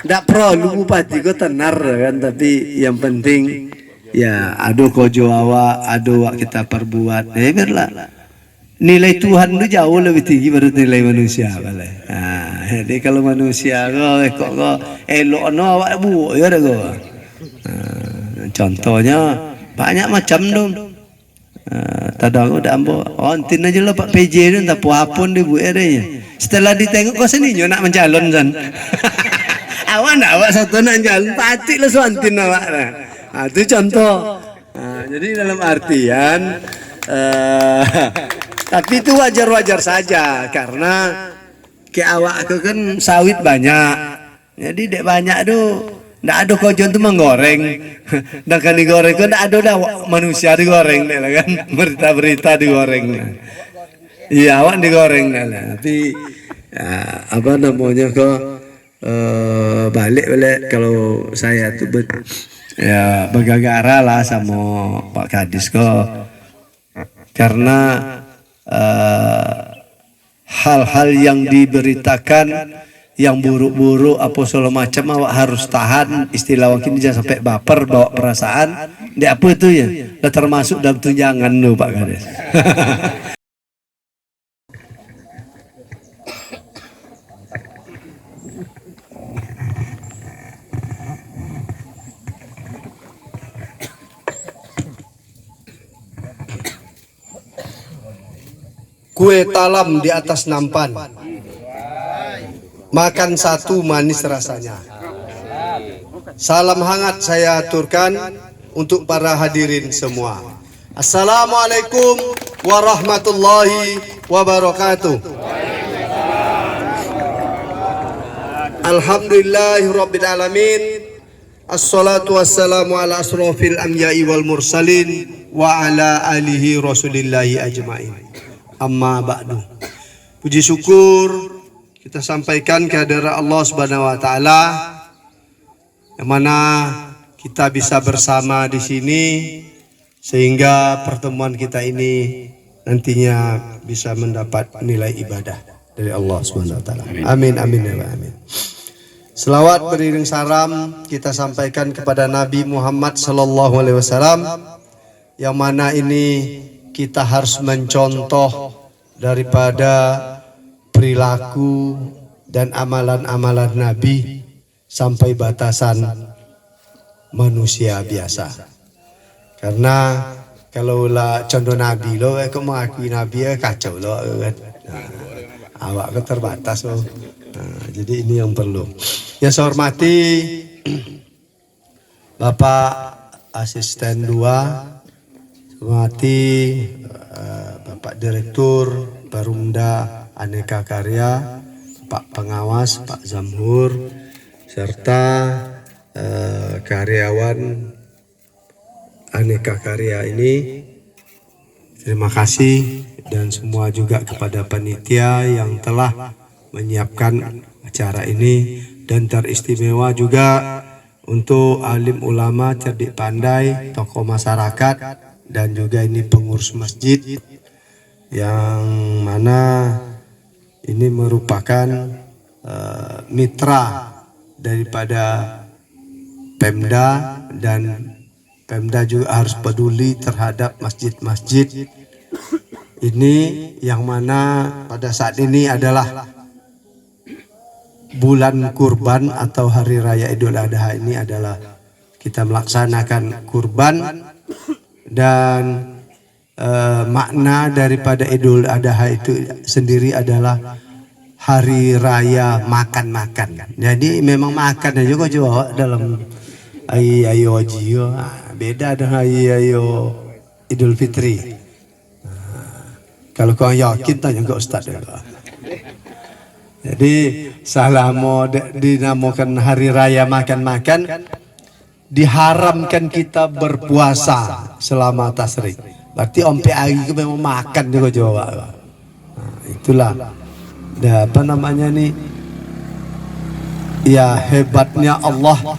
ndak perlu bupati kau tenar kan, tapi yang penting ya adu kojo awak, adu wak kita perbuat, biarlah nilai Tuhan itu jauh lebih tinggi dari nilai manusia boleh. Nah, jadi kalau manusia kok elok no awak bu ya kok. Contohnya banyak macam dong. Tadang udah ambo, ontin aja lah Pak PJ itu tak puapun di bu adanya. Setelah ditengok kau sini nak mencalon kan. Awak nak awak satu nak jalan, pati lah suantin awak. Nah, itu contoh. Jadi dalam artian tapi itu wajar-wajar saja karena ke awak aku kan sawit banyak. Jadi dek banyak tuh ndak ada kojon tuh menggoreng. Dan kan digoreng kan ndak ada dah manusia digoreng deh kan. Berita-berita digoreng. Iya awak digoreng lah. Tapi apa namanya kok balik kalau saya tuh ya bergagara lah sama Pak Kadis kok. Karena hal-hal yang diberitakan yang buruk-buruk apa segala macam awak harus tahan, istilah wakil jangan sampai baper bawa perasaan di apa itu ya termasuk dalam tunjangan lo Pak Kades. Kue talam di atas nampan, makan satu manis rasanya. Salam hangat saya aturkan untuk para hadirin semua. Assalamualaikum warahmatullahi wabarakatuh. Alhamdulillahirabbil alamin. Assalatu wassalamu ala asrofil anbiya'i wal mursalin wa ala alihi rasulillahi ajma'in. Amma ba'du. Puji syukur kita sampaikan kehadirat Allah Subhanahu wa taala yang mana kita bisa bersama di sini sehingga pertemuan kita ini nantinya bisa mendapat nilai ibadah dari Allah Subhanahu wa taala. Amin amin ya amin. Selawat beriring salam kita sampaikan kepada Nabi Muhammad sallallahu alaihi wasallam yang mana ini kita harus mencontoh daripada perilaku dan amalan-amalan Nabi sampai batasan manusia biasa. Karena kalau lah contoh Nabi lo, kau mengakui Nabi kacau lo kan. Awak kan terbatas lo. Jadi ini yang perlu. Ya saya hormati Bapak Asisten 2. Hormati Bapak Direktur Perumda Aneka Karya, Pak Pengawas, Pak Zamhur, serta karyawan Aneka Karya ini. Terima kasih dan semua juga kepada panitia yang telah menyiapkan acara ini dan teristimewa juga untuk alim ulama, cerdik pandai, tokoh masyarakat dan juga ini pengurus masjid yang mana ini merupakan mitra daripada Pemda dan Pemda juga harus peduli terhadap masjid-masjid ini yang mana pada saat ini adalah bulan kurban atau hari raya Idul Adha. Ini adalah kita melaksanakan kurban dan makna daripada Idul Adha itu sendiri adalah hari raya makan-makan. Jadi memang makan aja kok coba dalam ayo haji beda dengan ayo Idul Fitri. Kalau kau yakin tanya ke Ustaz ya. Jadi selama dinamakan hari raya makan-makan, diharamkan kita berpuasa selama tasyrik. Berarti ompe hari itu memang makan juga Jawa. Nah, itulah. Nah, apa namanya nih? Ya hebatnya Allah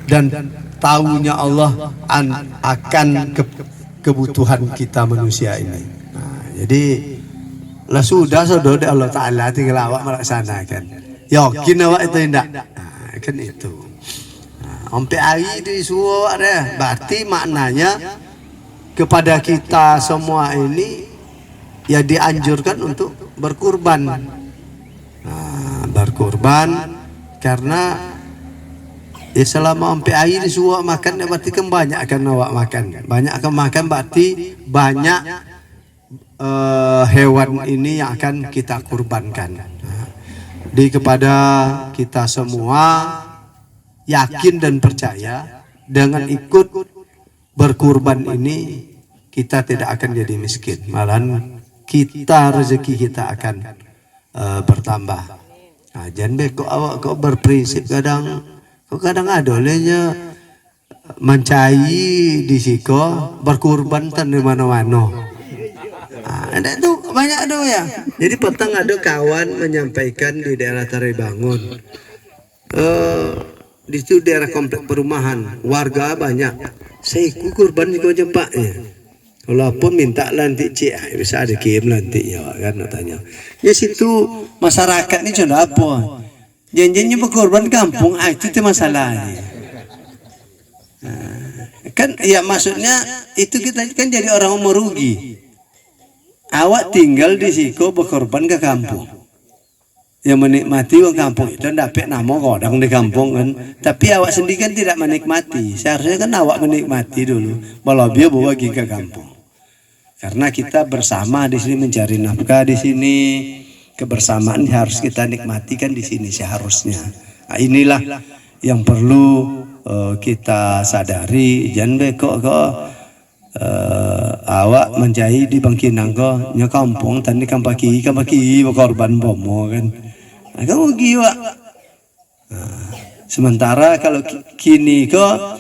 dan tahunya Allah akan kebutuhan kita manusia ini. Nah, jadi lah sudah Allah Ta'ala tinggal awak melaksanakan. Yakin awak itu tidak. Nah, kan itu. Sampai hari di suo ada, berarti maknanya kepada kita semua ini ya dianjurkan untuk berkurban. Berkurban karena ya selama sampai hari di suo makan berarti kan banyak akan awak makan. Banyak akan makan berarti banyak hewan ini yang akan kita kurbankan. Di kepada kita semua yakin dan percaya dengan ikut berkurban ini kita tidak akan jadi miskin, malahan kita rezeki kita akan bertambah. Nah, jangan kok awak kok berprinsip kadang ada olehnya mencai di siko berkurban tan di mana-mana. Ada tuh banyak tuh ya. Jadi petang ada kawan menyampaikan di daerah Taribangun. Di situ daerah komplek perumahan, warga banyak. Saya ikut kurban juga jempak ya. Walaupun minta lantik cik, bisa ada kirim lantik ya kan nak tanya. Ya situ masyarakat ini sudah apa? Janjinya berkorban kampung, itu masalahnya. Kan ya maksudnya itu kita kan jadi orang merugi. Awak tinggal di siko berkorban ke kampung. Yang menikmati orang kampung itu dapat nama kodang di kampung kan. Tapi awak sendiri kan tidak menikmati. Seharusnya kan awak menikmati dulu. Baru dia bawa pergi ke kampung. Karena kita bersama di sini mencari nafkah di sini. Kebersamaan harus kita nikmati kan di sini seharusnya. Nah, inilah yang perlu kita sadari. Jangan kok awak menjahit di Bangkinang kok nya kampung tadi kampaki berkorban bomo kan. Kamu gila. Sementara kalau kini kok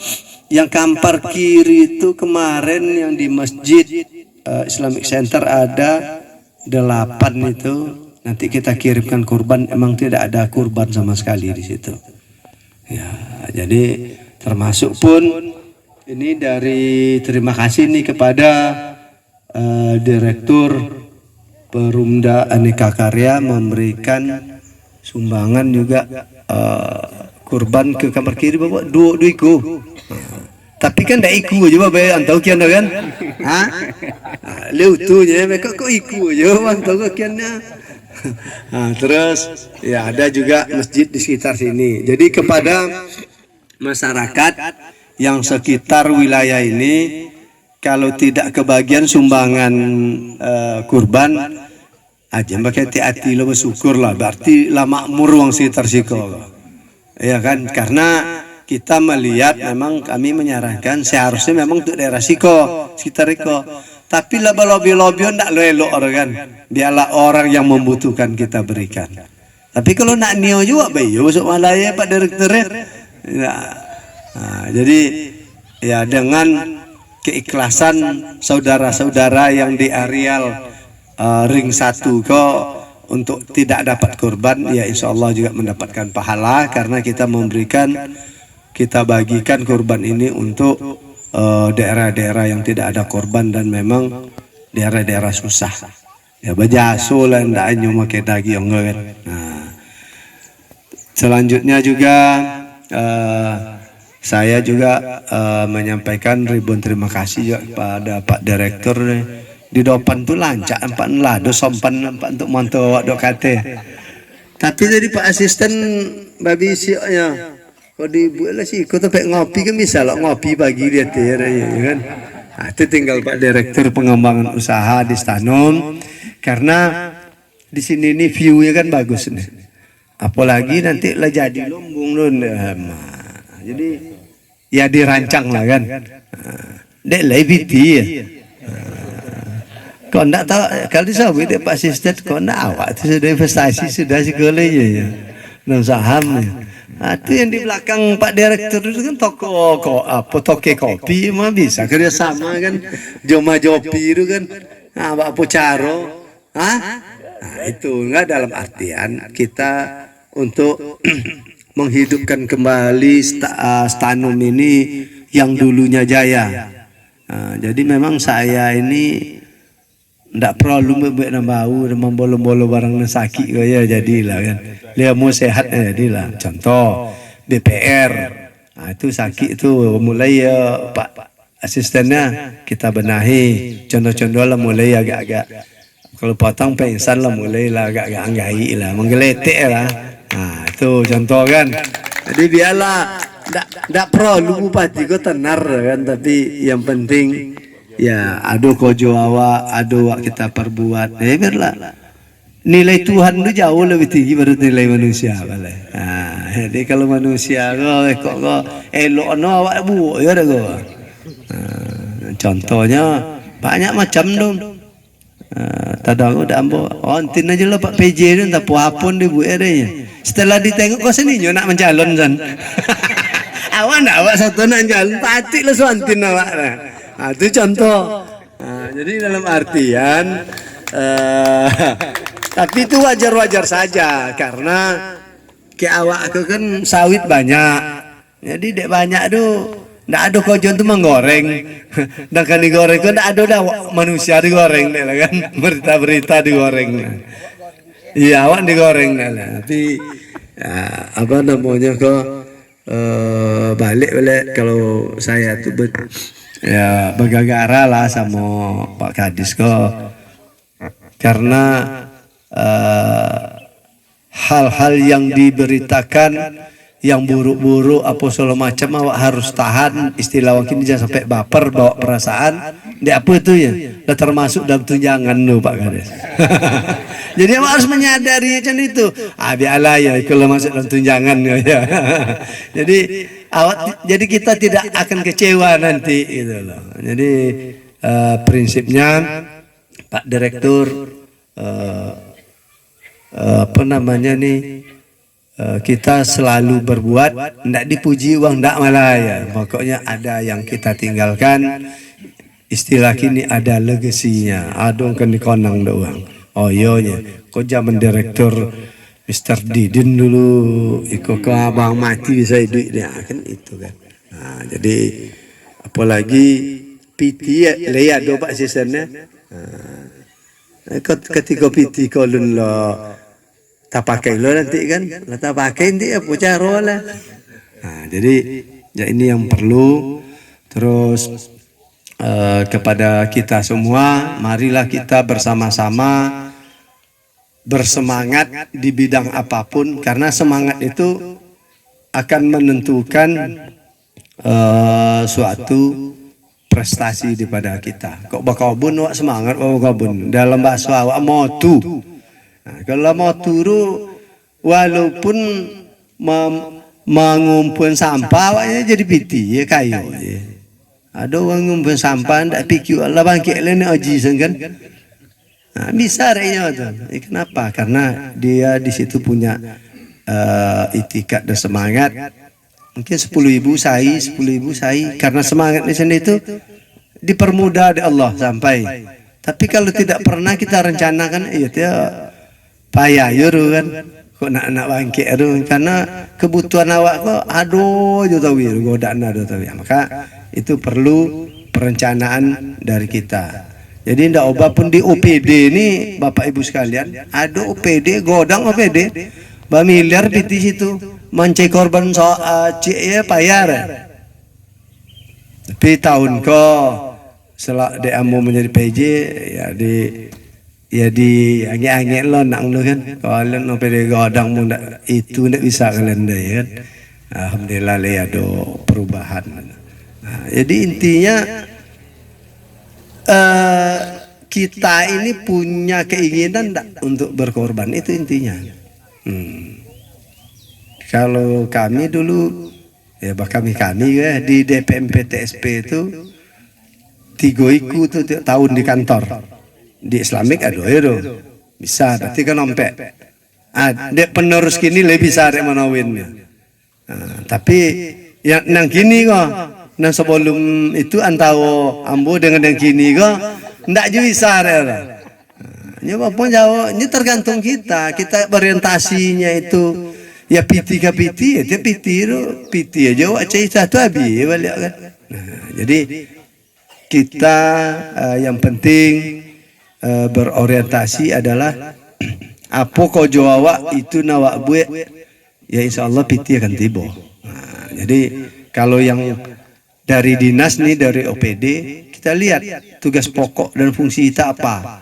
yang kampar kiri itu kemarin yang di masjid Islamic Center ada 8 itu. Nanti kita kirimkan kurban, emang tidak ada kurban sama sekali di situ. Ya, jadi termasuk pun ini dari terima kasih nih kepada Direktur Perumda Aneka Karya memberikan sumbangan juga kurban ke kamar kiri bapak dua iku. Tapi kan dah iku aja bapak antau kian dah kan? Leu tu je mereka kok iku aja antau kiannya. Terus ya ada juga masjid di sekitar sini. Jadi kepada masyarakat yang sekitar wilayah ini kalau tidak kebagian sumbangan kurban aja pakai hati-hati lo bersyukur lah, berarti lah makmur wong sekitar siko ya kan, karena kita melihat memang kami menyarankan seharusnya memang untuk daerah siko sekitar siko, tapi lah lobi-lobi ndak lo elok orang kan, biarlah orang yang membutuhkan kita berikan. Tapi kalau nak nio juga bayo masuk Malaya Pak Direktur ya. Jadi ya dengan keikhlasan saudara-saudara yang di areal ring 1 kok untuk tidak dapat kurban, ya insya Allah juga mendapatkan pahala karena kita bagikan kurban ini untuk daerah-daerah yang tidak ada kurban dan memang daerah-daerah susah. Ya bajaso lah ndak hanya pakai daging kan. Selanjutnya juga saya juga menyampaikan ribuan terima kasih juga pada Pak Direktur di depan tuh lancak empat lado sompan empat untuk mantau dok kate. Tapi jadi Pak Asisten babi sioknya kalau dibuat lah sih, kau tempat ngopi kan bisa lah ngopi bagi dia ya kan. Itu tinggal Pak Direktur Pengembangan Usaha di Stanum karena di sini nih view-nya kan bagus nih. Apalagi nanti lah jadi lumbung lun. Jadi ya dirancang lah kan. Dek lebih ya. Kau nak tahu kalau disebut dia Pak Asisten kau nak awak itu sudah investasi sudah segala ya. Dan saham ya. Itu yang di belakang Pak Direktur itu kan toko kopi mah bisa kerjasama kan. Joma Jopi itu kan. Pak Pucaro. Itu enggak dalam artian kita untuk menghidupkan kembali Stanum ini yang dulunya jaya. Jadi memang saya ini ndak perlu membuat bau dan membolong-bolong barang sakit ya jadilah kan. Dia mau sehat jadilah. Contoh DPR. Nah, itu sakit itu mulai Pak asistennya kita benahi. Contoh-contoh lah mulai agak-agak kalau potong pingsan lah mulai lah agak-agak anggai lah, menggeletek lah. Nah, itu contoh kan. Jadi biarlah ndak perlu bupati kau tenar kan, tapi yang penting ya adu kojo awak, adu awak kita perbuat. Biarlah nilai Tuhan itu jauh lebih tinggi dari nilai manusia balai. Nah, jadi kalau manusia kok elok no awak buat ya dah kau. Contohnya banyak macam dong. Tadang udah ambo, antin aja lah Pak PJ itu tak puapun dia buat adanya. Setelah ditengok kau sini nak mencalon kan. Awak nak awak satu nak jalan, pati lah suantin awak lah. Itu contoh. Jadi dalam artian tapi itu wajar-wajar saja karena ke awak aku kan sawit banyak. Jadi dek banyak tu ndak ada kojon tu menggoreng. Dan kan digoreng kan ndak ada dah manusia digoreng deh lah kan. Berita-berita digoreng. Iya awak digoreng lah. Tapi apa namanya kok balik kalau saya tu ya bergagara lah sama Pak Kadis kok karena hal-hal yang diberitakan yang buruk-buruk apa segala macam awak harus tahan, istilah wakil jangan sampai baper bawa perasaan dia apa itu ya dah termasuk dalam tunjangan tu Pak Kades. Jadi awak harus menyadari macam itu. Biarlah ya kalau masuk dalam tunjangan ya. Jadi kita tidak akan kecewa nanti gitu loh. Jadi prinsipnya Pak Direktur apa namanya nih kita selalu berbuat ndak dipuji uang ndak malah ya pokoknya ada yang kita tinggalkan istilah kini ada legasinya adong kan dikonang doang oh iya kau zaman direktur Mr. Didin dulu ikut ke abang mati bisa duit dia kan itu kan. Nah, jadi apalagi PT lihat do Pak seasonnya ketika PT kolon lo tak pakai lo nanti kan tak pakai nanti apa cara lah. Nah, jadi ya ini yang perlu terus kepada kita semua marilah kita bersama-sama bersemangat di bidang apapun karena semangat itu akan menentukan suatu prestasi daripada kita. Kok bakal bun awak semangat bakal bun dalam bahasa awak motu. Nah, kalau motu itu walaupun mengumpulkan sampah awaknya jadi piti ya kayu. Ada orang ngumpul sampah ndak pikir Allah bangkit lain aji kan. Nah, bisa raya tu. Kenapa? Karena dia di situ punya itikat dan semangat. Mungkin 10.000 sahi, 10.000 sahi. Karena semangat di sini itu dipermudah oleh Allah sampai. Tapi kalau tidak pernah kita rencanakan, iya dia payah yuru kan. Kok nak bangkit aduh karena kebutuhan awak kok aduh jo tahu godaan ada tahu. Maka itu perlu perencanaan dari kita. Jadi ndak obat pun di OPD ini Bapak Ibu sekalian, ada OPD godang OPD, miliar di situ, mancai korban ya payar. Tapi tahun setelah dia mau menjadi PJ ya di angin lo nak lo kan, kalau OPD godang pun itu ndak bisa kalian deh kan. Alhamdulillah ada perubahan. Nah, jadi intinya kita ini punya keinginan enggak untuk berkorban itu intinya. Kalau kami dulu ya kami ya di DPMP TSP itu 3 iku tuh tahun di kantor di Islamik ada ya bisa berarti kan ompek. Dek penerus kini lebih bisa dek manawinnya. Tapi yang nang kini kok nah sebelum itu antara ambo dengan yang kini kok ndak juga bisa lah. Ya apa jauh ini tergantung kita orientasinya itu ya PT ke PT ya dia PT aja wak cerita tu habis balik kan. Nah, jadi kita yang penting berorientasi adalah apa kau jawab itu nawak buat ya insyaallah PT akan tiba. Jadi kalau yang dari dinas nih, dari OPD, kita lihat tugas pokok dan fungsi kita apa.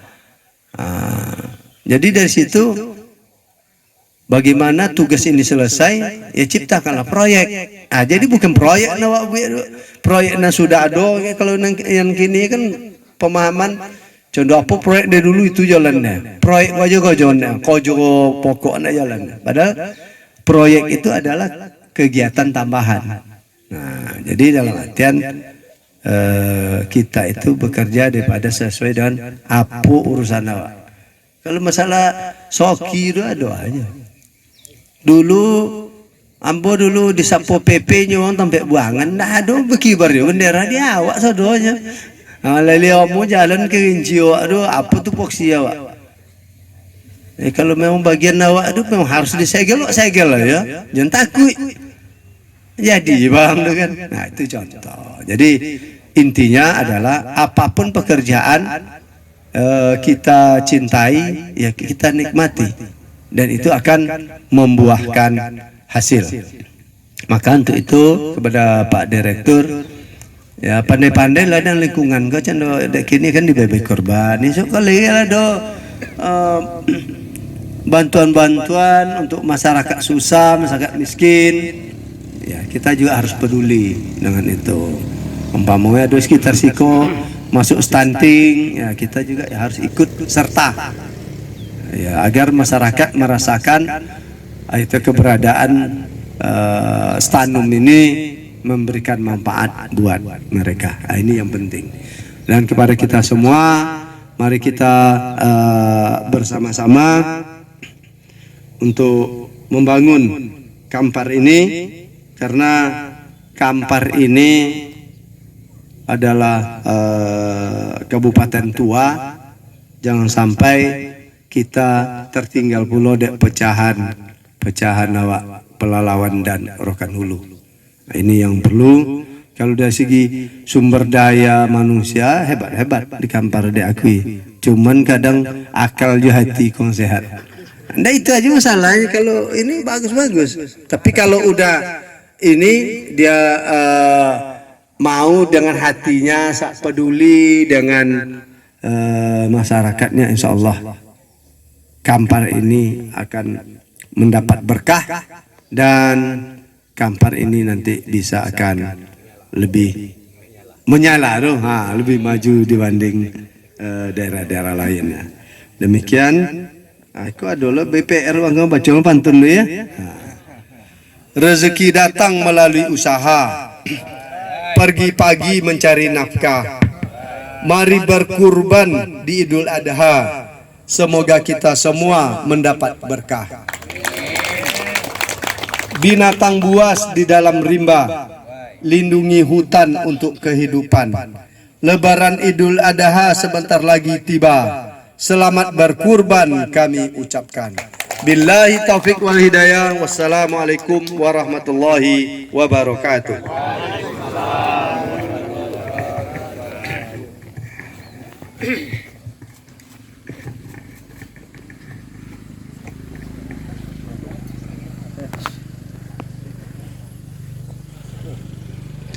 Jadi dari situ bagaimana tugas ini selesai, ya ciptakanlah proyek. Jadi bukan proyek proyeknya sudah ada. Kalau yang kini kan pemahaman, contoh apa proyek dari dulu itu jalannya. Proyek kojo pokoknya jalannya. Padahal proyek itu adalah kegiatan tambahan. Nah, jadi dalam artian kita itu bekerja daripada sesuai dengan apa urusan awak. Kalau masalah soki itu ada aja. Dulu ambo dulu di Sapo PP nyuwang sampai buangan, dah ada berkibar ya bendera dia awak sadonya. Lali kamu jalan ke Rinci awak, aduh apa tuh poksi awak. Kalau memang bagian awak itu memang harus disegel, segel lah ya, jangan takut. Jadi bang, kan? Nah itu contoh. Jadi intinya adalah apapun pekerjaan kita cintai, ya kita nikmati, dan itu akan membuahkan hasil. Maka untuk itu kepada Pak Direktur, ya pandai-pandai lah dan lingkungan. Kau cendo kini kan di bebek korban. Ini kali ada bantuan-bantuan untuk masyarakat susah, masyarakat miskin. Ya kita juga harus peduli dengan itu. Umpamanya ada sekitar siko masuk stunting, ya kita juga harus ikut serta, ya agar masyarakat merasakan itu keberadaan stanum ini memberikan manfaat buat mereka. Ini yang penting. Dan kepada kita semua, mari kita bersama-sama untuk membangun Kampar ini, karena Kampar ini adalah kabupaten tua. Jangan sampai kita tertinggal pula dek pecahan awak Pelalawan dan Rokan Hulu. Nah, ini yang perlu. Kalau dari segi sumber daya manusia hebat di Kampar diakui. Cuman kadang akal juga hati kurang sehat. Nah itu aja masalahnya. Kalau ini bagus-bagus, tapi kalau udah ini dia mau dengan hatinya, peduli dengan masyarakatnya, insya Allah Kampar ini akan mendapat berkah, dan Kampar ini nanti bisa akan lebih menyala, lebih maju dibanding daerah-daerah lainnya. Demikian, aku adalah BPR Wangga baca pantun dulu ya. Rezeki datang melalui usaha, pergi pagi mencari nafkah. Mari berkurban di Idul Adha, semoga kita semua mendapat berkah. Binatang buas di dalam rimba, lindungi hutan untuk kehidupan. Lebaran Idul Adha sebentar lagi tiba, selamat berkurban kami ucapkan. Billahi taufik wal hidayah. Wassalamualaikum warahmatullahi wabarakatuh.